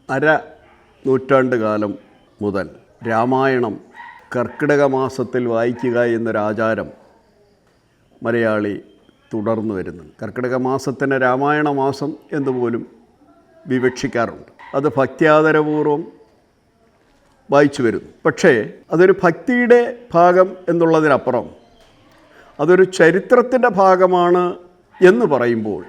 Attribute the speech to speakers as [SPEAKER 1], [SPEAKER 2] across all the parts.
[SPEAKER 1] നൂറ്റാണ്ട് കാലം മുതൽ രാമായണം കർക്കിടക മാസത്തിൽ വായിക്കുക എന്നൊരാചാരം മലയാളി തുടർന്നു വരുന്നുണ്ട്. കർക്കിടക മാസത്തിന് രാമായണ മാസം എന്നുപോലും വിവക്ഷിക്കാറുണ്ട്. അത് ഭക്ത്യാദരപൂർവ്വം വായിച്ചു വരുന്നു. പക്ഷേ അതൊരു ഭക്തിയുടെ ഭാഗം എന്നുള്ളതിനപ്പുറം അതൊരു ചരിത്രത്തിൻ്റെ ഭാഗമാണ് എന്ന് പറയുമ്പോൾ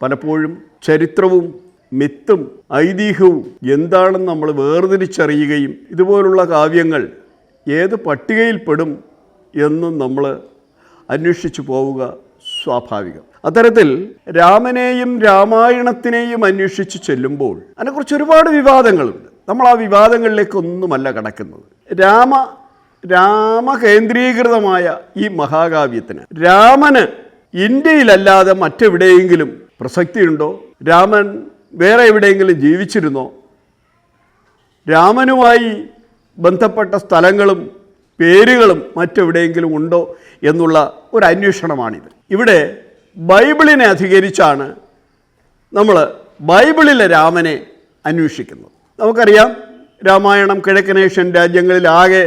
[SPEAKER 1] പലപ്പോഴും ചരിത്രവും മിത്തും ഐതിഹ്യവും എന്താണെന്ന് നമ്മൾ വേർതിരിച്ചറിയുകയും ഇതുപോലുള്ള കാവ്യങ്ങൾ ഏത് പട്ടികയിൽപ്പെടും എന്നും നമ്മൾ അന്വേഷിച്ചു പോവുക സ്വാഭാവികം. അത്തരത്തിൽ രാമനെയും രാമായണത്തിനെയും അന്വേഷിച്ച് ചെല്ലുമ്പോൾ അതിനെക്കുറിച്ച് ഒരുപാട് വിവാദങ്ങളുണ്ട്. നമ്മൾ ആ വിവാദങ്ങളിലേക്കൊന്നുമല്ല കടക്കുന്നത്. രാമകേന്ദ്രീകൃതമായ ഈ മഹാകാവ്യത്തിന് രാമന് ഇന്ത്യയിലല്ലാതെ മറ്റെവിടെയെങ്കിലും പ്രസക്തിയുണ്ടോ? രാമൻ വേറെ എവിടെയെങ്കിലും ജീവിച്ചിരുന്നോ? രാമനുമായി ബന്ധപ്പെട്ട സ്ഥലങ്ങളും പേരുകളും മറ്റെവിടെയെങ്കിലും ഉണ്ടോ എന്നുള്ള ഒരു അന്വേഷണമാണിത്. ഇവിടെ ബൈബിളിനെ അധികരിച്ചാണ് നമ്മൾ ബൈബിളിലെ രാമനെ അന്വേഷിക്കുന്നത്. നമുക്കറിയാം, രാമായണം കിഴക്കനേഷ്യൻ രാജ്യങ്ങളിൽ ആകെ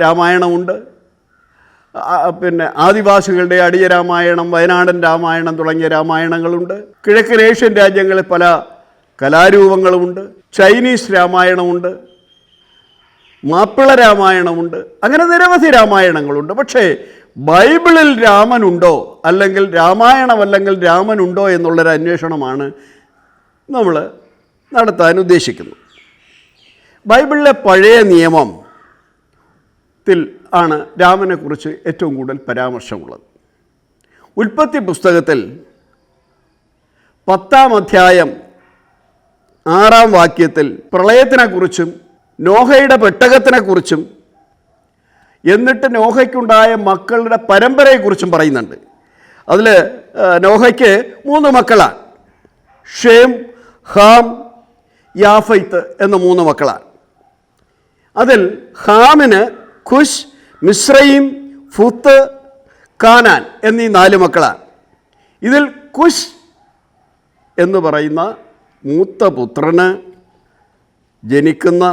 [SPEAKER 1] രാമായണമുണ്ട്. പിന്നെ ആദിവാസികളുടെ അടിയ രാമായണം, വയനാടൻ രാമായണം തുടങ്ങിയ രാമായണങ്ങളുണ്ട്. കിഴക്കനേഷ്യൻ രാജ്യങ്ങളിൽ പല കലാരൂപങ്ങളുമുണ്ട്. ചൈനീസ് രാമായണമുണ്ട്, മാപ്പിള രാമായണമുണ്ട്, അങ്ങനെ നിരവധി രാമായണങ്ങളുണ്ട്. പക്ഷേ ബൈബിളിൽ രാമനുണ്ടോ അല്ലെങ്കിൽ രാമായണം അല്ലെങ്കിൽ രാമനുണ്ടോ എന്നുള്ളൊരു അന്വേഷണമാണ് നമ്മൾ നടത്താൻ ഉദ്ദേശിക്കുന്നത്. ബൈബിളിലെ പഴയ നിയമത്തിൽ ആണ് രാമനെക്കുറിച്ച് ഏറ്റവും കൂടുതൽ പരാമർശമുള്ളത്. ഉൽപ്പത്തി പുസ്തകത്തിൽ 10-ാം അധ്യായം 6-ാം വാക്യത്തിൽ പ്രളയത്തിനെക്കുറിച്ചും നോഹയുടെ പെട്ടകത്തിനെക്കുറിച്ചും എന്നിട്ട് നോഹയ്ക്കുണ്ടായ മക്കളുടെ പരമ്പരയെക്കുറിച്ചും പറയുന്നുണ്ട്. അതിൽ നോഹയ്ക്ക് 3 മക്കളാണ്. ഷേം, ഹാം, യാഫൈത്ത് എന്ന 3 മക്കളാണ്. അതിൽ ഹാമിന് കുശ്, മിസ്രയീം, ഫുത്ത്, കാനാൻ എന്നീ 4 മക്കളാണ്. ഇതിൽ കുശ് എന്ന് പറയുന്ന മൂത്ത പുത്രന് ജനിക്കുന്ന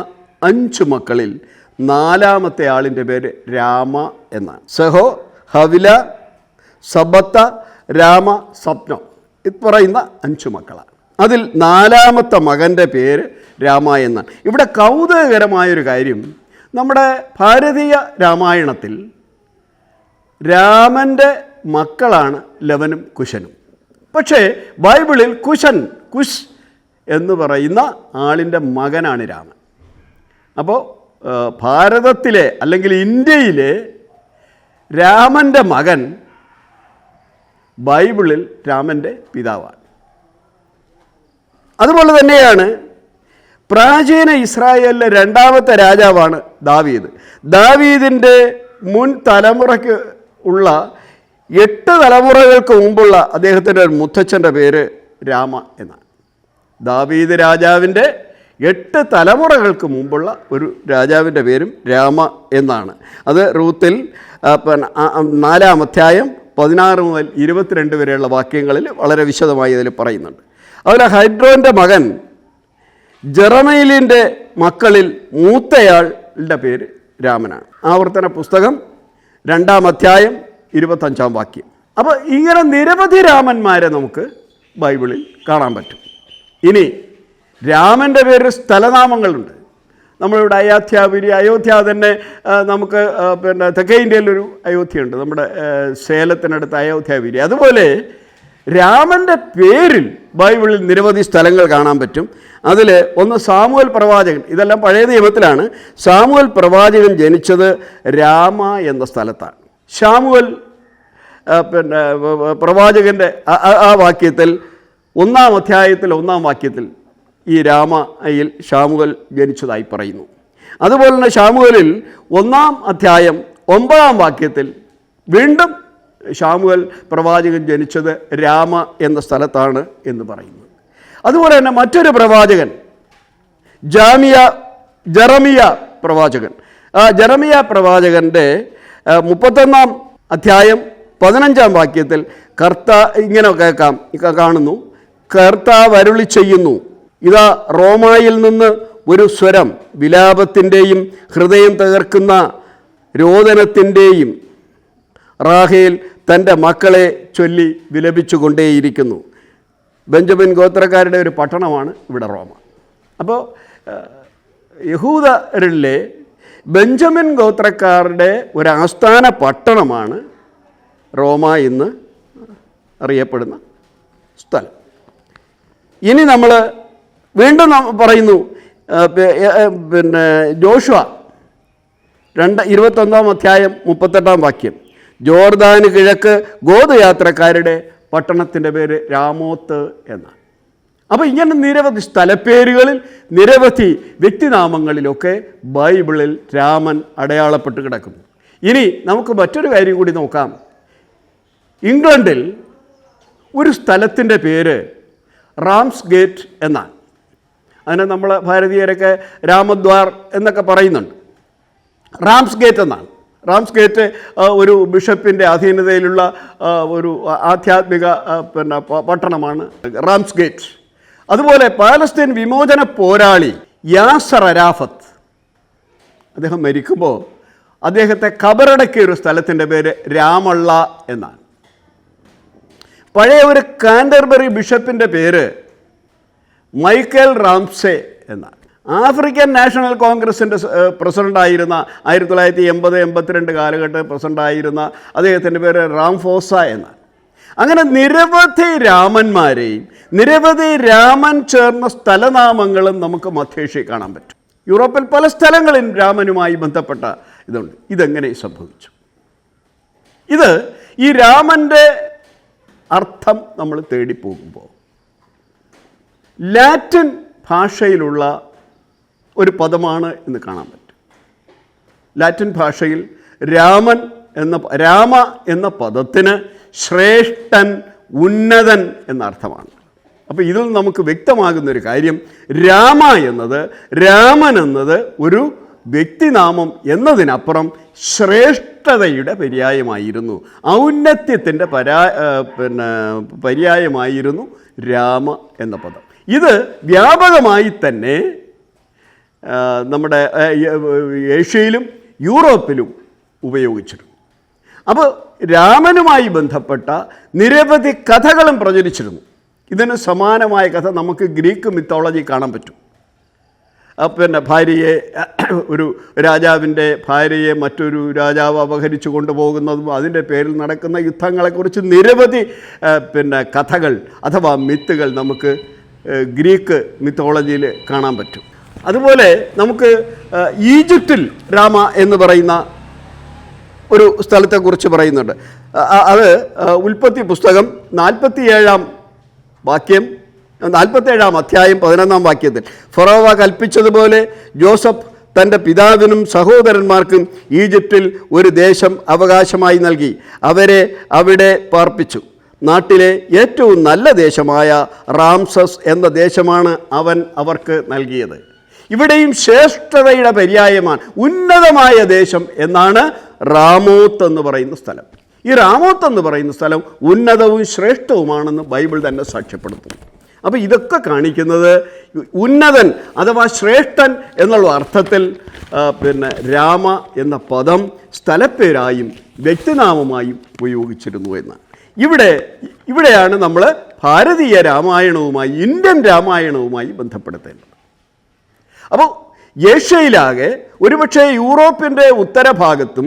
[SPEAKER 1] 5 മക്കളിൽ 4-ാമത്തെ ആളിൻ്റെ പേര് രാമ എന്നാണ്. സഹോ, ഹവില, സബത്ത, രാമ, സ്വപ്നം ഇത് പറയുന്ന 5 മക്കളാണ്. അതിൽ 4-ാമത്തെ മകൻ്റെ പേര് രാമ എന്നാണ്. ഇവിടെ കൗതുകകരമായൊരു കാര്യം, നമ്മുടെ ഭാരതീയ രാമായണത്തിൽ രാമൻ്റെ മക്കളാണ് ലവനും കുശനും. പക്ഷേ ബൈബിളിൽ കുശ് എന്ന് പറയുന്ന ആളിൻ്റെ മകനാണ് രാമൻ. അപ്പോൾ ഭാരതത്തിലെ അല്ലെങ്കിൽ ഇന്ത്യയിലെ രാമൻ്റെ മകൻ ബൈബിളിൽ രാമൻ്റെ പിതാവാണ്. അതുപോലെ തന്നെയാണ് പ്രാചീന ഇസ്രായേലിലെ 2-ാമത്തെ രാജാവാണ് ദാവീദ്. ദാവീദിൻ്റെ മുൻ തലമുറയ്ക്ക് ഉള്ള 8 തലമുറകൾക്ക് മുമ്പുള്ള അദ്ദേഹത്തിൻ്റെ മുത്തച്ഛൻ്റെ പേര് രാമ എന്നാണ്. ദാവീദ് രാജാവിൻ്റെ 8 തലമുറകൾക്ക് മുമ്പുള്ള ഒരു രാജാവിൻ്റെ പേരും രാമ എന്നാണ്. അത് റൂത്തിൽ 4-ാം അധ്യായം 16 മുതൽ 22 വരെയുള്ള വാക്യങ്ങളിൽ വളരെ വിശദമായി അതിൽ പറയുന്നുണ്ട്. അതുപോലെ ഹൈഡ്രോൻ്റെ മകൻ ജെറമയേലിൻ്റെ മക്കളിൽ മൂത്തയാളുടെ പേര് രാമനാണ്. ആവർത്തന പുസ്തകം 2-ാം അധ്യായം 25-ാം വാക്യം. അപ്പോൾ ഇങ്ങനെ നിരവധി രാമന്മാരെ നമുക്ക് ബൈബിളിൽ കാണാൻ പറ്റും. ഇനി രാമൻ്റെ പേര് സ്ഥലനാമങ്ങളുണ്ട്. നമ്മളിവിടെ അയോധ്യ തന്നെ നമുക്ക് പിന്നെ തെക്കേ ഇന്ത്യയിലൊരു അയോധ്യയുണ്ട്, നമ്മുടെ സേലത്തിനടുത്ത് അയോധ്യാപുരി. അതുപോലെ രാമൻ്റെ പേരിൽ ബൈബിളിൽ നിരവധി സ്ഥലങ്ങൾ കാണാൻ പറ്റും. അതിൽ ഒന്ന് സാമുവേൽ പ്രവാചകൻ, ഇതെല്ലാം പഴയ നിയമത്തിലാണ്. സാമുവേൽ പ്രവാചകൻ ജനിച്ചത് രാമ എന്ന സ്ഥലത്താണ്. ശാമുവേൽ പിന്നെ പ്രവാചകൻ്റെ ആ വാക്യത്തിൽ 1-ാം അധ്യായത്തിൽ 1-ാം വാക്യത്തിൽ ഈ രാമയിൽ ശാമുവേൽ ജനിച്ചതായി പറയുന്നു. അതുപോലെ തന്നെ ശാമുവേലിൽ 1-ാം അധ്യായം 9-ാം വാക്യത്തിൽ വീണ്ടും ശാമുവേൽ പ്രവാചകൻ ജനിച്ചത് രാമ എന്ന സ്ഥലത്താണ് എന്ന് പറയുന്നു. അതുപോലെ തന്നെ മറ്റൊരു പ്രവാചകൻ ജെറമിയ പ്രവാചകൻ. ആ ജെറമിയ പ്രവാചകൻ്റെ 31-ാം അധ്യായം 15-ാം വാക്യത്തിൽ ഇങ്ങനെ കാണുന്നു, കർത്താവ് അരുളി ചെയ്യുന്നു, ഇതാ റോമായിൽ നിന്ന് ഒരു സ്വരം, വിലാപത്തിൻ്റെയും ഹൃദയം തകർക്കുന്ന രോദനത്തിൻ്റെയും. റാഹേൽ തൻ്റെ മക്കളെ ചൊല്ലി വിലപിച്ചു കൊണ്ടേയിരിക്കുന്നു. ബെഞ്ചമിൻ ഗോത്രക്കാരുടെ ഒരു പട്ടണമാണ് ഇവിടെ റോമ. അപ്പോൾ യഹൂദരിലെ ബെഞ്ചമിൻ ഗോത്രക്കാരുടെ ഒരു ആസ്ഥാന പട്ടണമാണ് റോമ എന്ന് അറിയപ്പെടുന്ന സ്ഥലം. ഇനി നമ്മൾ വീണ്ടും പറയുന്നു, ജോഷുവ 21 അധ്യായം 38 വാക്യം, ജോർദാന് കിഴക്ക് ഗോതയാത്രക്കാരുടെ പട്ടണത്തിൻ്റെ പേര് രാമോത്ത് എന്നാണ്. അപ്പോൾ ഇങ്ങനെ നിരവധി സ്ഥലപ്പേരുകളിൽ, നിരവധി വ്യക്തിനാമങ്ങളിലൊക്കെ ബൈബിളിൽ രാമൻ അടയാളപ്പെട്ട് കിടക്കുന്നു. ഇനി നമുക്ക് മറ്റൊരു കാര്യം കൂടി നോക്കാം. ഇംഗ്ലണ്ടിൽ ഒരു സ്ഥലത്തിൻ്റെ പേര് റാംസ് ഗേറ്റ് എന്നാണ്. അതിനെ നമ്മൾ ഭാരതീയരൊക്കെ രാമദ്വാർ എന്നൊക്കെ പറയുന്നുണ്ട്. റാംസ് ഗേറ്റ് എന്നാണ്. റാംസ് ഗേറ്റ് ഒരു ബിഷപ്പിൻ്റെ അധീനതയിലുള്ള ഒരു ആധ്യാത്മിക പട്ടണമാണ് റാംസ് ഗേറ്റ്. അതുപോലെ പാലസ്തീൻ വിമോചന പോരാളി യാസർ അരാഫത്ത്, അദ്ദേഹം മരിക്കുമ്പോൾ അദ്ദേഹത്തെ ഖബറടക്കിയ ഒരു സ്ഥലത്തിൻ്റെ പേര് രാമള്ള എന്നാണ്. പഴയ ഒരു കാൻറ്റർബറി ബിഷപ്പിൻ്റെ പേര് മൈക്കൽ റാംസെ എന്നാണ്. ആഫ്രിക്കൻ നാഷണൽ കോൺഗ്രസിൻ്റെ പ്രസിഡൻ്റായിരുന്ന 1980-82 കാലഘട്ടത്തിൽ പ്രസിഡൻ്റായിരുന്ന അദ്ദേഹത്തിൻ്റെ പേര് റാംഫോസ എന്നാണ്. അങ്ങനെ നിരവധി രാമന്മാരെയും നിരവധി രാമൻ ചേർന്ന സ്ഥലനാമങ്ങളും നമുക്ക് മധ്യേഷ്യയിൽ കാണാൻ പറ്റും. യൂറോപ്പിൽ പല സ്ഥലങ്ങളിൽ രാമനുമായി ബന്ധപ്പെട്ട ഇതുണ്ട്. ഇതെങ്ങനെ സംഭവിച്ചു? ഇത് ഈ രാമൻ്റെ അർത്ഥം നമ്മൾ തേടിപ്പോകുമ്പോൾ ലാറ്റിൻ ഭാഷയിലുള്ള ഒരു പദമാണ് എന്ന് കാണാൻ പറ്റും. ലാറ്റിൻ ഭാഷയിൽ രാമ എന്ന പദത്തിന് ശ്രേഷ്ഠൻ, ഉന്നതൻ എന്ന അർത്ഥമാണ്. അപ്പോൾ ഇതിൽ നമുക്ക് വ്യക്തമാകുന്നൊരു കാര്യം, രാമൻ എന്നത് ഒരു വ്യക്തിനാമം എന്നതിനപ്പുറം ശ്രേഷ്ഠതയുടെ പര്യായമായിരുന്നു, ഔന്നത്യത്തിൻ്റെ പര്യായമായിരുന്നു രാമ എന്ന പദം. ഇത് വ്യാപകമായി തന്നെ നമ്മുടെ ഏഷ്യയിലും യൂറോപ്പിലും ഉപയോഗിച്ചിരുന്നു. അപ്പോൾ രാമനുമായി ബന്ധപ്പെട്ട നിരവധി കഥകളും പ്രചരിച്ചിരുന്നു. ഇതിന് സമാനമായ കഥ നമുക്ക് ഗ്രീക്ക് മിത്തോളജി കാണാൻ പറ്റും. ഭാര്യയെ, ഒരു രാജാവിൻ്റെ ഭാര്യയെ മറ്റൊരു രാജാവ് അപഹരിച്ചു കൊണ്ടുപോകുന്നതും അതിൻ്റെ പേരിൽ നടക്കുന്ന യുദ്ധങ്ങളെക്കുറിച്ച് നിരവധി കഥകൾ അഥവാ മിത്തുകൾ നമുക്ക് ഗ്രീക്ക് മിത്തോളജിയിൽ കാണാൻ പറ്റും. അതുപോലെ നമുക്ക് ഈജിപ്തിൽ രാമ എന്ന് പറയുന്ന ഒരു സ്ഥലത്തെക്കുറിച്ച് പറയുന്നുണ്ട്. അത് ഉൽപ്പത്തി പുസ്തകം 47-ാം അധ്യായം 11-ാം വാക്യത്തിൽ, ഫറോവ കൽപ്പിച്ചതുപോലെ ജോസഫ് തൻ്റെ പിതാവിനും സഹോദരന്മാർക്കും ഈജിപ്തിൽ ഒരു ദേശം അവകാശമായി നൽകി അവരെ അവിടെ പാർപ്പിച്ചു. നാട്ടിലെ ഏറ്റവും നല്ല ദേശമായ റാംസസ് എന്ന ദേശമാണ് അവൻ അവർക്ക് നൽകിയത്. ഇവിടെയും ശ്രേഷ്ഠതയുടെ പര്യായമാണ്, ഉന്നതമായ ദേശം എന്നാണ് റാമോത്ത് എന്ന് പറയുന്ന സ്ഥലം. ഈ റാമോത്ത് എന്ന് പറയുന്ന സ്ഥലം ഉന്നതവും ശ്രേഷ്ഠവുമാണെന്ന് ബൈബിൾ തന്നെ സാക്ഷ്യപ്പെടുത്തുന്നു. അപ്പോൾ ഇതൊക്കെ കാണിക്കുന്നത് ഉന്നതൻ അഥവാ ശ്രേഷ്ഠൻ എന്നുള്ള അർത്ഥത്തിൽ രാമ എന്ന പദം സ്ഥലപ്പേരായും വ്യക്തിനാമമായും ഉപയോഗിച്ചിരുന്നു എന്നാണ്. ഇവിടെയാണ് നമ്മൾ ഭാരതീയ രാമായണവുമായി, ഇന്ത്യൻ രാമായണവുമായി ബന്ധപ്പെടുത്തേണ്ടത്. അപ്പോൾ ഏഷ്യയിലാകെ, ഒരുപക്ഷെ യൂറോപ്പിൻ്റെ ഉത്തരഭാഗത്തും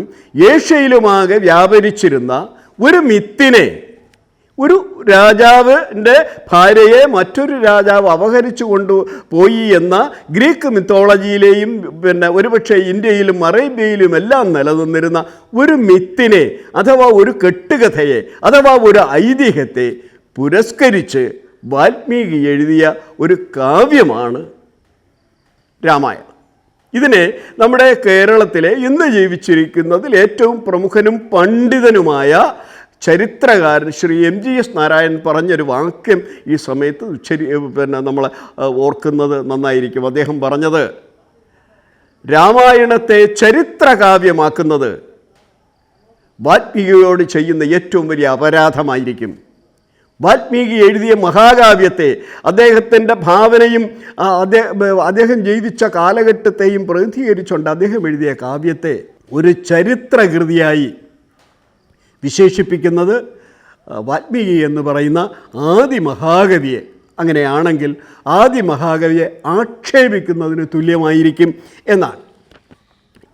[SPEAKER 1] ഏഷ്യയിലുമാകെ വ്യാപരിച്ചിരുന്ന ഒരു മിത്തിനെ, ഒരു രാജാവിൻ്റെ ഭാര്യയെ മറ്റൊരു രാജാവ് അപഹരിച്ചു കൊണ്ടുപോയി എന്ന ഗ്രീക്ക് മിത്തോളജിയിലെയും ഒരുപക്ഷെ ഇന്ത്യയിലും അറേബ്യയിലും എല്ലാം നിലനിന്നിരുന്ന ഒരു മിത്തിനെ അഥവാ ഒരു കെട്ടുകഥയെ അഥവാ ഒരു ഐതിഹ്യത്തെ പുരസ്കരിച്ച് വാൽമീകി എഴുതിയ ഒരു കാവ്യമാണ് രാമായണം. ഇതിനെ നമ്മുടെ കേരളത്തിലെ ഇന്ന് ജീവിച്ചിരിക്കുന്നതിൽ ഏറ്റവും പ്രമുഖനും പണ്ഡിതനുമായ ചരിത്രകാരൻ ശ്രീ MGS നാരായണൻ പറഞ്ഞൊരു വാക്യം ഈ സമയത്ത് നമ്മൾ ഓർക്കുന്നത് നന്നായിരിക്കും. അദ്ദേഹം പറഞ്ഞത്, രാമായണത്തെ ചരിത്രകാവ്യമാക്കുന്നത് വാൽമീകിയോട് ചെയ്യുന്ന ഏറ്റവും വലിയ അപരാധമായിരിക്കും. വാൽമീകി എഴുതിയ മഹാകാവ്യത്തെ അദ്ദേഹത്തിൻ്റെ ഭാവനയും അദ്ദേഹം ജീവിച്ച കാലഘട്ടത്തെയും പ്രതിനിധീകരിച്ചുകൊണ്ട് അദ്ദേഹം എഴുതിയ കാവ്യത്തെ ഒരു ചരിത്രകൃതിയായി വിശേഷിപ്പിക്കുന്നത് വാൽമീകി എന്ന് പറയുന്ന ആദി മഹാകവിയെ, അങ്ങനെയാണെങ്കിൽ ആദി മഹാകവിയെ ആക്ഷേപിക്കുന്നതിന് തുല്യമായിരിക്കും എന്നാണ്.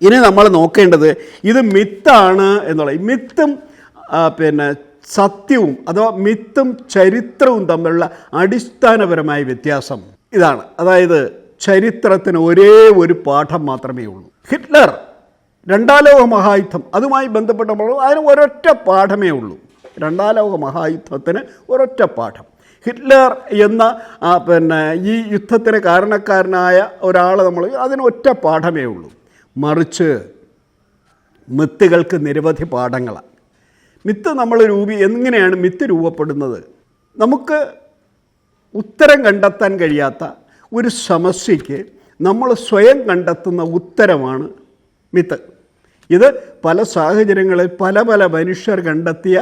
[SPEAKER 1] ഇനി നമ്മൾ നോക്കേണ്ടത് ഇത് മിത്താണ് എന്നുള്ളത്. മിത്തും സത്യവും അഥവാ മിത്തും ചരിത്രവും തമ്മിലുള്ള അടിസ്ഥാനപരമായ വ്യത്യാസം ഇതാണ്. അതായത് ചരിത്രത്തിന് ഒരേ ഒരു പാഠം മാത്രമേ ഉള്ളൂ. ഹിറ്റ്ലർ, രണ്ടാം ലോക മഹായുദ്ധം, അതുമായി ബന്ധപ്പെട്ടപ്പോൾ അതിന് ഒരൊറ്റ പാഠമേ ഉള്ളൂ. രണ്ടാം ലോക മഹായുദ്ധത്തിന് ഒരൊറ്റ പാഠം. ഹിറ്റ്ലർ എന്ന ഈ യുദ്ധത്തിന് കാരണക്കാരനായ ഒരാൾ അതിന് ഒറ്റ പാഠമേ ഉള്ളൂ. മറിച്ച് മിത്തുകൾക്ക് നിരവധി പാഠങ്ങളാണ്. മിത്ത് എങ്ങനെയാണ് മിത്ത് രൂപപ്പെടുന്നത്? നമുക്ക് ഉത്തരം കണ്ടെത്താൻ കഴിയാത്ത ഒരു സമസ്യയ്ക്ക് നമ്മൾ സ്വയം കണ്ടെത്തുന്ന ഉത്തരമാണ് മിത്ത്. ഇത് പല സാഹചര്യങ്ങളിൽ പല പല മനുഷ്യർ കണ്ടെത്തിയ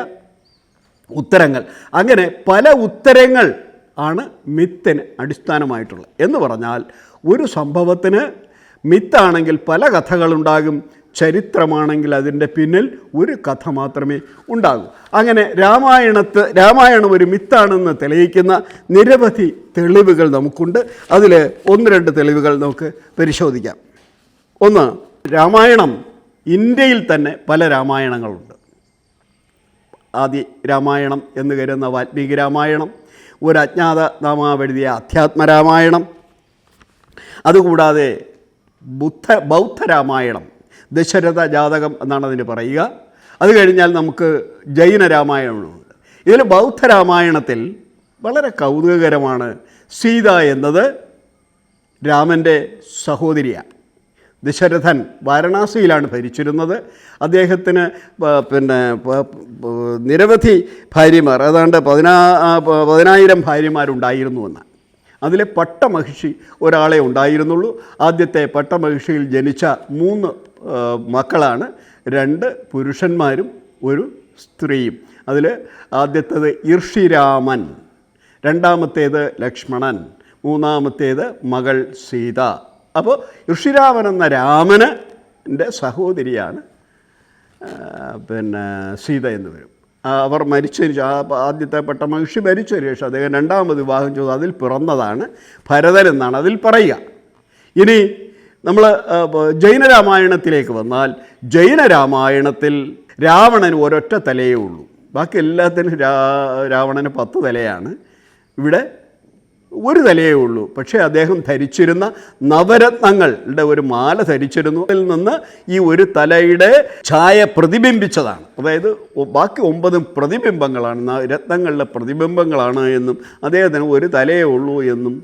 [SPEAKER 1] ഉത്തരങ്ങൾ. അങ്ങനെ പല ഉത്തരങ്ങൾ ആണ് മിത്തിന് അടിസ്ഥാനമായിട്ടുള്ളത്. എന്ന് പറഞ്ഞാൽ ഒരു സംഭവത്തിന് മിത്താണെങ്കിൽ പല കഥകളുണ്ടാകും, ചരിത്രമാണെങ്കിൽ അതിൻ്റെ പിന്നിൽ ഒരു കഥ മാത്രമേ ഉണ്ടാകൂ. അങ്ങനെ രാമായണം ഒരു മിത്താണെന്ന് തെളിയിക്കുന്ന നിരവധി തെളിവുകൾ നമുക്കുണ്ട്. അതിൽ 1-2 തെളിവുകൾ നമുക്ക് പരിശോധിക്കാം. ഒന്ന്, രാമായണം ഇന്ത്യയിൽ തന്നെ പല രാമായണങ്ങളുണ്ട്. ആദി രാമായണം എന്ന് കരുതുന്ന വാൽമീകി രാമായണം, ഒരു അജ്ഞാത നാമാവെഴുതിയ അധ്യാത്മരാമായണം, അതുകൂടാതെ ബൗദ്ധരാമായണം, ദശരഥ ജാതകം എന്നാണ് അതിന് പറയുക. അത് കഴിഞ്ഞാൽ നമുക്ക് ജൈന രാമായണമുണ്ട്. ഇതിൽ ബൗദ്ധരാമായണത്തിൽ വളരെ കൗതുകകരമാണ്. സീത എന്നത് രാമൻ്റെ സഹോദരിയാണ്. ദശരഥൻ വാരണാസിയിലാണ് ഭരിച്ചിരുന്നത്. അദ്ദേഹത്തിന് നിരവധി ഭാര്യമാർ, ഏതാണ്ട് 10,000 ഭാര്യമാരുണ്ടായിരുന്നുവെന്ന്. അതിലെ പട്ടമഹിഷി ഒരാളെ ഉണ്ടായിരുന്നുള്ളൂ. ആദ്യത്തെ പട്ടമഹിഷിയിൽ ജനിച്ച 3 മക്കളാണ്, 2 പുരുഷന്മാരും 1 സ്ത്രീയും. അതിൽ ആദ്യത്തേത് ഇർഷിരാമൻ, രണ്ടാമത്തേത് ലക്ഷ്മണൻ, മൂന്നാമത്തേത് മകൾ സീത. അപ്പോൾ ഋഷിരാമൻ എന്ന രാമൻ്റെ സഹോദരിയാണ് സീത എന്ന് വരും. അവർ മരിച്ചതിന് ആദ്യത്തെ പട്ടമഹിഷി മരിച്ചതിന് ശേഷം അദ്ദേഹം 2ാമത് വിവാഹം ചെയ്തു. അതിൽ പിറന്നതാണ് ഭരതൻ എന്നാണ് അതിൽ പറയുക. ഇനി നമ്മൾ ജൈനരാമായണത്തിലേക്ക് വന്നാൽ, ജൈനരാമായണത്തിൽ രാവണന് ഒരൊറ്റ തലയേ ഉള്ളൂ. ബാക്കി എല്ലാത്തിനും രാവണന് 10 തലയാണ്. ഇവിടെ 1 തലയേ ഉള്ളൂ. പക്ഷേ അദ്ദേഹം ധരിച്ചിരുന്ന നവരത്നങ്ങളുടെ ഒരു മാല ധരിച്ചിരുന്നു. അതിൽ നിന്ന് ഈ 1 തലയുടെ ഛായ പ്രതിബിംബിച്ചതാണ്. അതായത് ബാക്കി 9 പ്രതിബിംബങ്ങളാണ്, രത്നങ്ങളുടെ പ്രതിബിംബങ്ങളാണ് എന്നും അദ്ദേഹത്തിന് 1 തലയേ ഉള്ളൂ എന്നും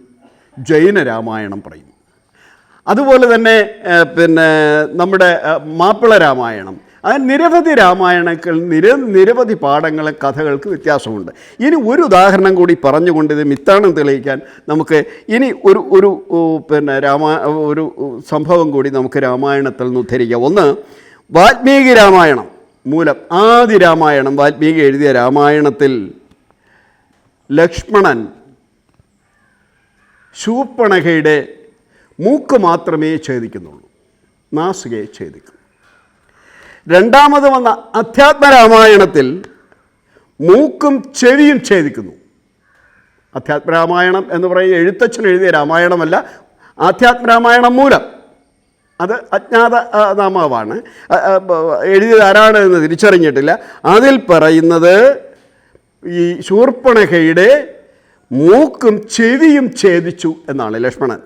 [SPEAKER 1] ജൈന രാമായണം പറയും. അതുപോലെ തന്നെ നമ്മുടെ മാപ്പിള രാമായണം, അങ്ങനെ നിരവധി രാമായണങ്ങൾ നിരവധി പാഠങ്ങളും കഥകൾക്ക് വ്യത്യാസമുണ്ട്. ഇനി ഒരു ഉദാഹരണം കൂടി പറഞ്ഞുകൊണ്ട് ഇത് മിത്താണെന്ന് തെളിയിക്കാൻ നമുക്ക് ഇനി ഒരു സംഭവം കൂടി നമുക്ക് രാമായണത്തിൽ നിന്ന് ഉദ്ധരിക്കാം. ഒന്ന്, വാൽമീകി രാമായണം മൂലം, ആദി രാമായണം വാൽമീകി എഴുതിയ രാമായണത്തിൽ ലക്ഷ്മണൻ ശൂർപ്പണഖയുടെ മൂക്ക് മാത്രമേ ഛേദിക്കുന്നുള്ളൂ, നാസികയെ ഛേദിക്കും. രണ്ടാമത് വന്ന അധ്യാത്മരാമായണത്തിൽ മൂക്കും ചെവിയും ഛേദിക്കുന്നു. അധ്യാത്മരാമായണം എന്ന് പറയുന്ന എഴുത്തച്ഛൻ എഴുതിയ രാമായണമല്ല, ആധ്യാത്മരാമായണം മൂലം, അത് അജ്ഞാത നാമാവാണ്. എഴുതിയത് ആരാണ് എന്ന് തിരിച്ചറിഞ്ഞിട്ടില്ല. അതിൽ പറയുന്നത് ഈ ശൂർപ്പണഖയുടെ മൂക്കും ചെവിയും ഛേദിച്ചു എന്നാണ് ലക്ഷ്മണൻ.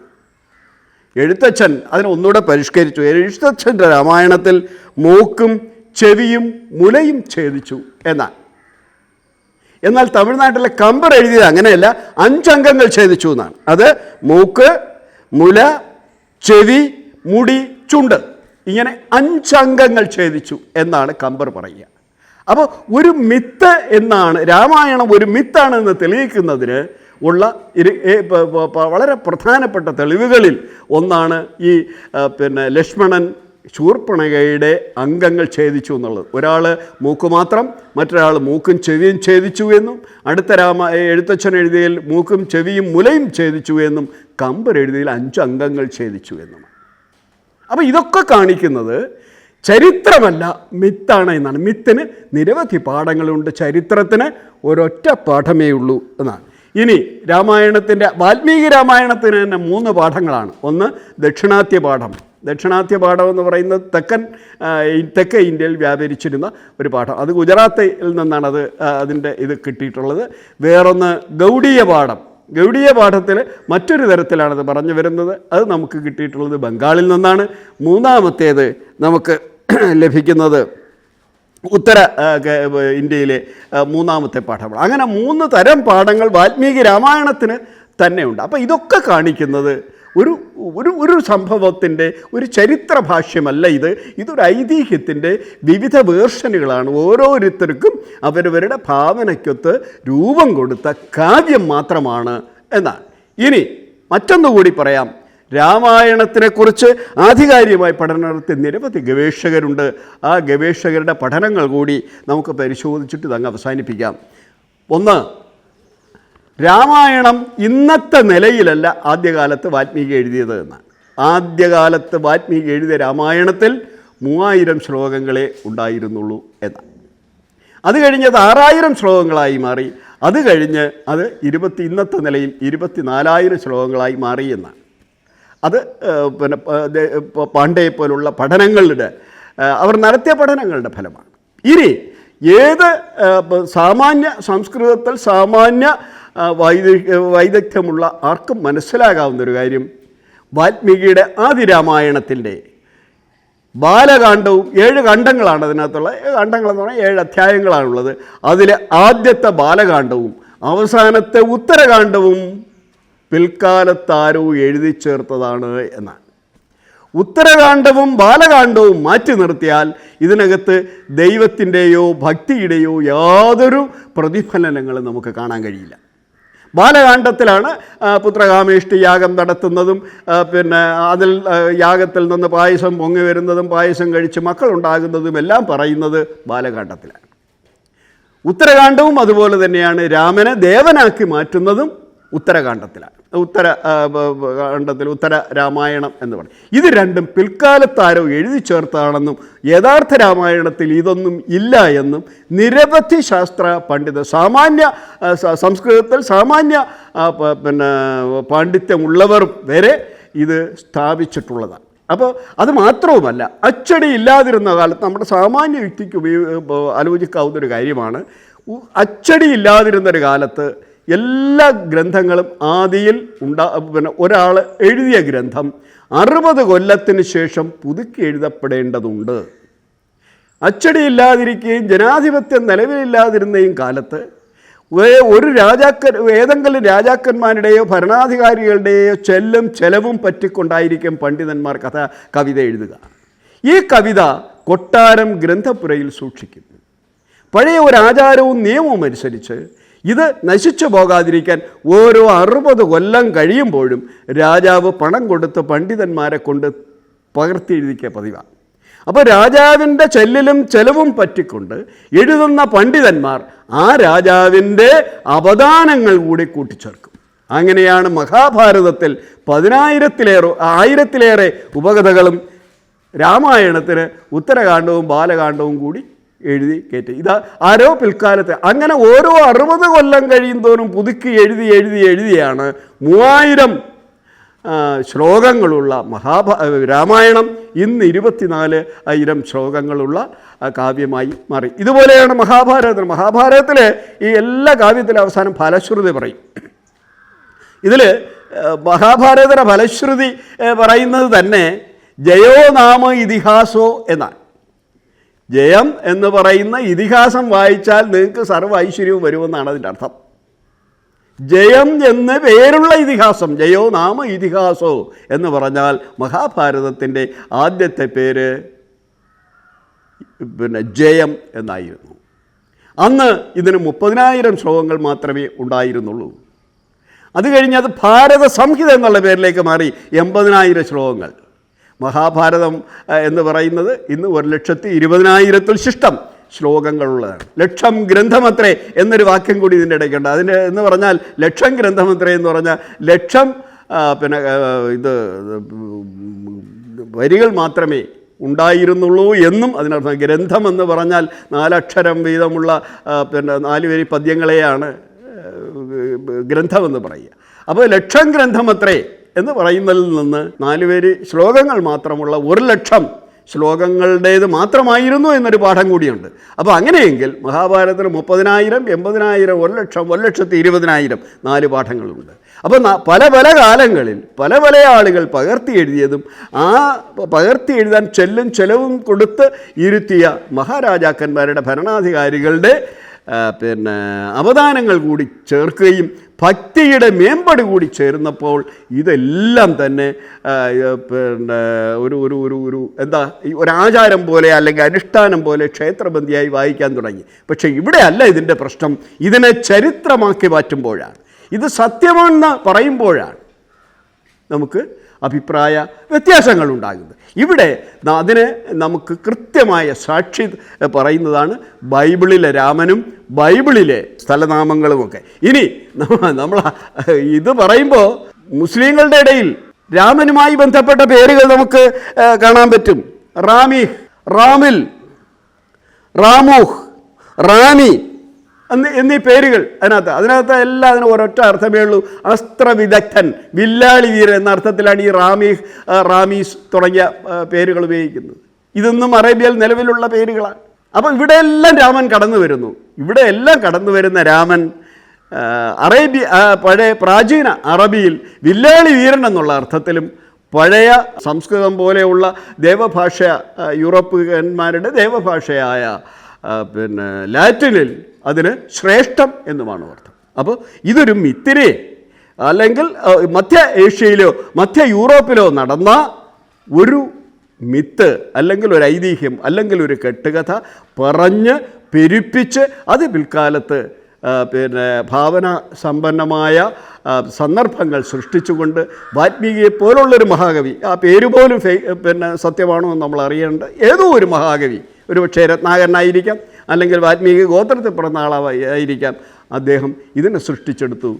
[SPEAKER 1] എഴുത്തച്ഛൻ അതിനെ ഒന്നുകൂടെ പരിഷ്കരിച്ചു. എഴുത്തച്ഛൻ്റെ രാമായണത്തിൽ മൂക്കും ചെവിയും മുലയും ഛേദിച്ചു എന്നാൽ തമിഴ്നാട്ടിലെ കമ്പർ എഴുതിയത് അങ്ങനെയല്ല, 5 അംഗങ്ങൾ ഛേദിച്ചു എന്നാണ്. അത് മൂക്ക്, മുല, ചെവി, മുടി, ചുണ്ട്, ഇങ്ങനെ 5 അംഗങ്ങൾ ഛേദിച്ചു എന്നാണ് കമ്പർ പറയുക. അപ്പോൾ ഒരു മിത്ത് എന്നാണ് രാമായണം ഒരു മിത്താണെന്ന് തെളിയിക്കുന്നതിന് ഉള്ള വളരെ പ്രധാനപ്പെട്ട തെളിവുകളിൽ ഒന്നാണ് ഈ ലക്ഷ്മണൻ ശൂർപ്പണഖയുടെ അംഗങ്ങൾ ഛേദിച്ചു എന്നുള്ളത്. ഒരാൾ മൂക്ക് മാത്രം, മറ്റൊരാൾ മൂക്കും ചെവിയും ഛേദിച്ചു എന്നും, അടുത്ത എഴുത്തച്ഛൻ എഴുതിയതിൽ മൂക്കും ചെവിയും മുലയും ഛേദിച്ചു എന്നും, കമ്പർ എഴുതിയതിൽ 5 അംഗങ്ങൾ ഛേദിച്ചു എന്നും. അപ്പോൾ ഇതൊക്കെ കാണിക്കുന്നത് ചരിത്രമല്ല, മിത്താണ് എന്നാണ്. മിത്തിന് നിരവധി പാഠങ്ങളുണ്ട്, ചരിത്രത്തിന് ഒരൊറ്റ പാഠമേ ഉള്ളൂ എന്നാണ്. ഇനി രാമായണത്തിൻ്റെ, വാൽമീകി രാമായണത്തിന് തന്നെ 3 പാഠങ്ങളാണ്. ഒന്ന് ദക്ഷിണാത്യ പാഠം. ദക്ഷിണാത്യ പാഠം എന്ന് പറയുന്നത് തെക്കേ ഇന്ത്യയിൽ വ്യാപരിച്ചിരുന്ന ഒരു പാഠം. അത് ഗുജറാത്തിൽ നിന്നാണ് അതിൻ്റെ ഇത് കിട്ടിയിട്ടുള്ളത്. വേറൊന്ന് ഗൗഡീയ പാഠം. ഗൗഡീയ പാഠത്തിൽ മറ്റൊരു തരത്തിലാണത് പറഞ്ഞു വരുന്നത്. അത് നമുക്ക് കിട്ടിയിട്ടുള്ളത് ബംഗാളിൽ നിന്നാണ്. മൂന്നാമത്തേത് നമുക്ക് ലഭിക്കുന്നത് ഉത്തര ഇന്ത്യയിലെ മൂന്നാമത്തെ പാഠമാണ്. അങ്ങനെ 3 തരം പാഠങ്ങൾ വാൽമീകി രാമായണത്തിന് തന്നെയുണ്ട്. അപ്പോൾ ഇതൊക്കെ കാണിക്കുന്നത് ഒരു സംഭവത്തിൻ്റെ ഒരു ചരിത്ര ഭാഷ്യമല്ല ഇതൊരു ഐതിഹ്യത്തിൻ്റെ വിവിധ വേർഷനുകളാണ്. ഓരോരുത്തർക്കും അവരവരുടെ ഭാവനയ്ക്കൊത്ത് രൂപം കൊടുത്ത കാവ്യം മാത്രമാണ് എന്നാണ്. ഇനി മറ്റൊന്നുകൂടി പറയാം. രാമായണത്തിനെക്കുറിച്ച് ആധികാരികമായി പഠനം നടത്തിയ നിരവധി ഗവേഷകരുണ്ട്. ആ ഗവേഷകരുടെ പഠനങ്ങൾ കൂടി നമുക്ക് പരിശോധിച്ചിട്ട് ഇതങ്ങ് അവസാനിപ്പിക്കാം. ഒന്ന്, രാമായണം ഇന്നത്തെ നിലയിലല്ല ആദ്യകാലത്ത് വാൽമീകി എഴുതിയത് എന്നാണ്. ആദ്യകാലത്ത് വാൽമീകി എഴുതിയ രാമായണത്തിൽ 3000 ശ്ലോകങ്ങളെ ഉണ്ടായിരുന്നുള്ളൂ എന്നാണ്. അത് കഴിഞ്ഞത് 6000 ശ്ലോകങ്ങളായി മാറി. അത് കഴിഞ്ഞ് അത് ഇന്നത്തെ നിലയിൽ 24,000 ശ്ലോകങ്ങളായി മാറി എന്നാണ്. അത് പിന്നെ പാണ്ഡയെ പോലുള്ള പഠനങ്ങളുടെ അവർ നടത്തിയ പഠനങ്ങളുടെ ഫലമാണ്. ഇനി ഏത് സാമാന്യ സംസ്കൃതത്തിൽ സാമാന്യ വൈദഗ്ധ്യമുള്ള ആർക്കും മനസ്സിലാകാവുന്നൊരു കാര്യം, വാൽമീകിയുടെ ആദി രാമായണത്തിൻ്റെ ബാലകാണ്ഡവും 7 ഖണ്ഡങ്ങളാണ് അതിനകത്തുള്ള. ഖണ്ഡങ്ങളെന്ന് പറഞ്ഞാൽ 7 അധ്യായങ്ങളാണുള്ളത്. അതിൽ ആദ്യത്തെ ബാലകാണ്ഡവും അവസാനത്തെ ഉത്തരകാണ്ഡവും പിൽക്കാലത്താരോ എഴുതി ചേർത്തതാണ് എന്നാണ്. ഉത്തരകാണ്ഡവും ബാലകാണ്ഡവും മാറ്റി നിർത്തിയാൽ ഇതിനകത്ത് ദൈവത്തിൻ്റെയോ ഭക്തിയുടെയോ യാതൊരു പ്രതിഫലനങ്ങളും നമുക്ക് കാണാൻ കഴിയില്ല. ബാലകാണ്ഡത്തിലാണ് പുത്രകാമേഷ്ടി യാഗം നടത്തുന്നതും പിന്നെ അതിൽ യാഗത്തിൽ നിന്ന് പായസം പൊങ്ങി വരുന്നതും പായസം കഴിച്ച് മക്കളുണ്ടാകുന്നതും എല്ലാം പറയുന്നത് ബാലകാണ്ഡത്തിലാണ്. ഉത്തരകാണ്ഡവും അതുപോലെ തന്നെയാണ്. രാമനെ ദേവനാക്കി മാറ്റുന്നതും ഉത്തരകാണ്ഡത്തിലാണ്. കാണ്ഡത്തിൽ ഉത്തര രാമായണം എന്ന് പറയും. ഇത് രണ്ടും പിൽക്കാലത്താരോ എഴുതി ചേർത്താണെന്നും യഥാർത്ഥ രാമായണത്തിൽ ഇതൊന്നും ഇല്ല എന്നും നിരവധി ശാസ്ത്ര പണ്ഡിതർ, സംസ്കൃതത്തിൽ സാമാന്യ പിന്നെ പാണ്ഡിത്യമുള്ളവർ വരെ ഇത് സ്ഥാപിച്ചിട്ടുള്ളതാണ്. അപ്പോൾ അത് മാത്രവുമല്ല, അച്ചടി ഇല്ലാതിരുന്ന കാലത്ത് നമ്മുടെ സാമാന്യ യുക്തിക്ക് ആലോചിക്കാവുന്നൊരു കാര്യമാണ്. അച്ചടി ഇല്ലാതിരുന്നൊരു കാലത്ത് എല്ലാ ഗ്രന്ഥങ്ങളും ആദിയിൽ പിന്നെ ഒരാൾ എഴുതിയ ഗ്രന്ഥം 60 കൊല്ലത്തിന് ശേഷം പുതുക്കി എഴുതപ്പെടേണ്ടതുണ്ട്. അച്ചടിയില്ലാതിരിക്കുകയും ജനാധിപത്യം നിലവിലില്ലാതിരുന്നയും കാലത്ത് ഏതെങ്കിലും രാജാക്കന്മാരുടെയോ ഭരണാധികാരികളുടെയോ ചെലവും പറ്റിക്കൊണ്ടായിരിക്കും പണ്ഡിതന്മാർ കവിത എഴുതുക. ഈ കവിത കൊട്ടാരം ഗ്രന്ഥപ്പുരയിൽ സൂക്ഷിക്കും. പഴയ ഒരു ആചാരവും നിയമവും അനുസരിച്ച് ഇത് നശിച്ചു പോകാതിരിക്കാൻ ഓരോ 60 കൊല്ലം കഴിയുമ്പോഴും രാജാവ് പണം കൊടുത്ത് പണ്ഡിതന്മാരെ കൊണ്ട് പകർത്തിയെഴുതിക്കുക പതിവാണ്. അപ്പോൾ രാജാവിൻ്റെ ചെലവും പറ്റിക്കൊണ്ട് എഴുതുന്ന പണ്ഡിതന്മാർ ആ രാജാവിൻ്റെ അവദാനങ്ങൾ കൂടി കൂട്ടിച്ചേർക്കും. അങ്ങനെയാണ് മഹാഭാരതത്തിൽ 1000-ലേറെ ഉപകഥകളും രാമായണത്തിന് ഉത്തരകാണ്ഡവും ബാലകാണ്ഡവും കൂടി എഴുതി കയറ്റി. ഇത് ആരോ പിൽക്കാലത്ത് അങ്ങനെ ഓരോ 60 കൊല്ലം കഴിയും തോറും പുതുക്കി എഴുതിയാണ് 3000 ശ്ലോകങ്ങളുള്ള രാമായണം ഇന്ന് 24,000 ശ്ലോകങ്ങളുള്ള കാവ്യമായി മാറി. ഇതുപോലെയാണ് മഹാഭാരതത്തിൽ ഈ എല്ലാ കാവ്യത്തിലും അവസാനം ഫലശ്രുതി പറയും. ഇതിൽ മഹാഭാരതത്തിലെ ഫലശ്രുതി പറയുന്നത് തന്നെ ജയോ നാമ ഇതിഹാസോ എന്നാണ്. ജയം എന്ന് പറയുന്ന ഇതിഹാസം വായിച്ചാൽ നിങ്ങൾക്ക് സർവ്വ ഐശ്വര്യവും വരുമെന്നാണ് അതിൻ്റെ അർത്ഥം. ജയം എന്ന് പേരുള്ള ഇതിഹാസം, ജയോ നാമ ഇതിഹാസോ എന്ന് പറഞ്ഞാൽ മഹാഭാരതത്തിൻ്റെ ആദ്യത്തെ പേര് പിന്നെ ജയം എന്നായിരുന്നു. അന്ന് ഇതിന് 30,000 ശ്ലോകങ്ങൾ മാത്രമേ ഉണ്ടായിരുന്നുള്ളൂ. അത് കഴിഞ്ഞ് അത് ഭാരത സംഹിത എന്നുള്ള പേരിലേക്ക് മാറി 80,000 ശ്ലോകങ്ങൾ. മഹാഭാരതം എന്ന് പറയുന്നത് ഇന്ന് 1,20,000-ൽ ശിഷ്ടം ശ്ലോകങ്ങളുള്ളതാണ്. ലക്ഷം ഗ്രന്ഥമത്രേ എന്നൊരു വാക്യം കൂടി ഇതിൻ്റെ ഇടയ്ക്കുണ്ട്. അതിൻ്റെ എന്ന് പറഞ്ഞാൽ ലക്ഷം ഗ്രന്ഥമത്രേ എന്ന് പറഞ്ഞാൽ ലക്ഷം ഇത് വരികൾ മാത്രമേ ഉണ്ടായിരുന്നുള്ളൂ എന്നും അതിനർത്ഥം. ഗ്രന്ഥം എന്ന് പറഞ്ഞാൽ 4 അക്ഷരം വീതമുള്ള 4 വരി പദ്യങ്ങളെയാണ് ഗ്രന്ഥമെന്ന് പറയുക. അപ്പോൾ ലക്ഷം ഗ്രന്ഥമത്രേ എന്ന് പറയുന്നതിൽ നിന്ന് 4 വരി ശ്ലോകങ്ങൾ മാത്രമുള്ള 1,00,000 ശ്ലോകങ്ങളുടേത് മാത്രമായിരുന്നു എന്നൊരു പാഠം കൂടിയുണ്ട്. അപ്പോൾ അങ്ങനെയെങ്കിൽ മഹാഭാരതത്തിന് 30,000, 80,000, 1,00,000, 1,20,000 4 പാഠങ്ങളുണ്ട്. അപ്പോൾ പല കാലങ്ങളിൽ പല ആളുകൾ പകർത്തി എഴുതിയതും ആ പകർത്തി എഴുതാൻ ചെലവും കൊടുത്ത് ഇരുത്തിയ മഹാരാജാക്കന്മാരുടെ ഭരണാധികാരികളുടെ അവദാനങ്ങൾ കൂടി ചേർക്കുകയും ഭക്തിയുടെ മേമ്പടി കൂടി ചേർന്നപ്പോൾ ഇതെല്ലാം തന്നെ ഒരു എന്താ ഒരാചാരം പോലെ അല്ലെങ്കിൽ അനുഷ്ഠാനം പോലെ ക്ഷേത്രബന്ധിയായി വായിക്കാൻ തുടങ്ങി. പക്ഷേ ഇവിടെ അല്ല ഇതിൻ്റെ പ്രശ്നം. ഇതിനെ ചരിത്രമാക്കി മാറ്റുമ്പോഴാണ്, ഇത് സത്യമെന്ന് പറയുമ്പോഴാണ് നമുക്ക് അഭിപ്രായ വ്യത്യാസങ്ങളുണ്ടാകുന്നത്. ഇവിടെ അതിന് നമുക്ക് കൃത്യമായ സാക്ഷി പറയുന്നതാണ് ബൈബിളിലെ രാമനും ബൈബിളിലെ സ്ഥലനാമങ്ങളുമൊക്കെ. ഇനി നമ്മൾ ഇത് പറയുമ്പോൾ മുസ്ലിങ്ങളുടെ ഇടയിൽ രാമനുമായി ബന്ധപ്പെട്ട പേരുകൾ നമുക്ക് കാണാൻ പറ്റും. റാമീഹ്, റാമിൽ, റാമൂഹ്, റാമി എന്നീ പേരുകൾ അതിനകത്ത് എല്ലാം അതിന് ഒരൊറ്റ അർത്ഥമേ ഉള്ളൂ. അസ്ത്രവിദഗ്ധൻ, വില്ലാളി വീരൻ എന്ന അർത്ഥത്തിലാണ് ഈ റാമീസ് തുടങ്ങിയ പേരുകൾ ഉപയോഗിക്കുന്നത്. ഇതൊന്നും അറേബ്യയിൽ നിലവിലുള്ള പേരുകളാണ്. അപ്പോൾ ഇവിടെയെല്ലാം രാമൻ കടന്നു വരുന്നു. ഇവിടെയെല്ലാം കടന്നു വരുന്ന രാമൻ പഴയ പ്രാചീന അറബിയിൽ വില്ലാളി വീരൻ എന്നുള്ള അർത്ഥത്തിലും പഴയ സംസ്കൃതം പോലെയുള്ള ദേവഭാഷ യൂറോപ്യന്മാരുടെ ദേവഭാഷയായ ലാറ്റിനിൽ അതിന് ശ്രേഷ്ഠം എന്നുമാണ് അർത്ഥം. അപ്പോൾ ഇതൊരു മിത്തിനെ അല്ലെങ്കിൽ മധ്യ ഏഷ്യയിലോ മധ്യ യൂറോപ്പിലോ നടന്ന ഒരു മിത്ത് അല്ലെങ്കിൽ ഒരു ഐതിഹ്യം അല്ലെങ്കിൽ ഒരു കെട്ടുകഥ പറഞ്ഞ് പെരുപ്പിച്ച് അത് പിൽക്കാലത്ത് ഭാവന സമ്പന്നമായ സന്ദർഭങ്ങൾ സൃഷ്ടിച്ചുകൊണ്ട് വാൽമീകിയെ പോലുള്ളൊരു മഹാകവി, ആ പേര് പോലും സത്യമാണോ എന്ന് നമ്മൾ അറിയേണ്ട ഏതോ ഒരു മഹാകവി, ഒരു പക്ഷേ രത്നാകരനായിരിക്കാം അല്ലെങ്കിൽ വാൽമീകി ഗോത്രത്തിൽ പിറന്ന ആളായിരിക്കാം, അദ്ദേഹം ഇതിനെ സൃഷ്ടിച്ചെടുത്തു.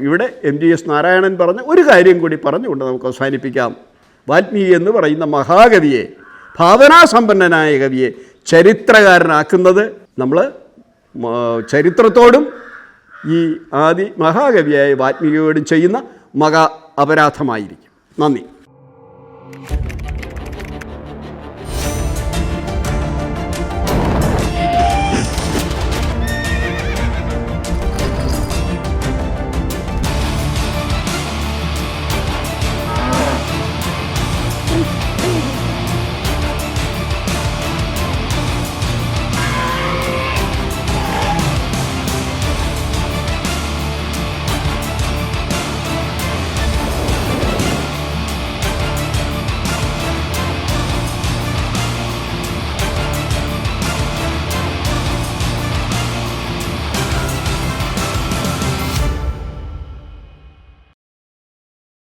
[SPEAKER 1] ഇവിടെ MGS നാരായണൻ പറഞ്ഞ ഒരു കാര്യം കൂടി പറഞ്ഞുകൊണ്ട് നമുക്ക് അവസാനിപ്പിക്കാം. വാൽമീകി എന്ന് പറയുന്ന മഹാകവിയെ, ഭാവനാസമ്പന്നനായ കവിയെ ചരിത്രകാരനാക്കുന്നത് നമ്മൾ ചരിത്രത്തോടും ഈ ആദി മഹാകവിയായ വാൽമീകിയോടും ചെയ്യുന്ന മഹാ അപരാധമായിരിക്കും. നന്ദി.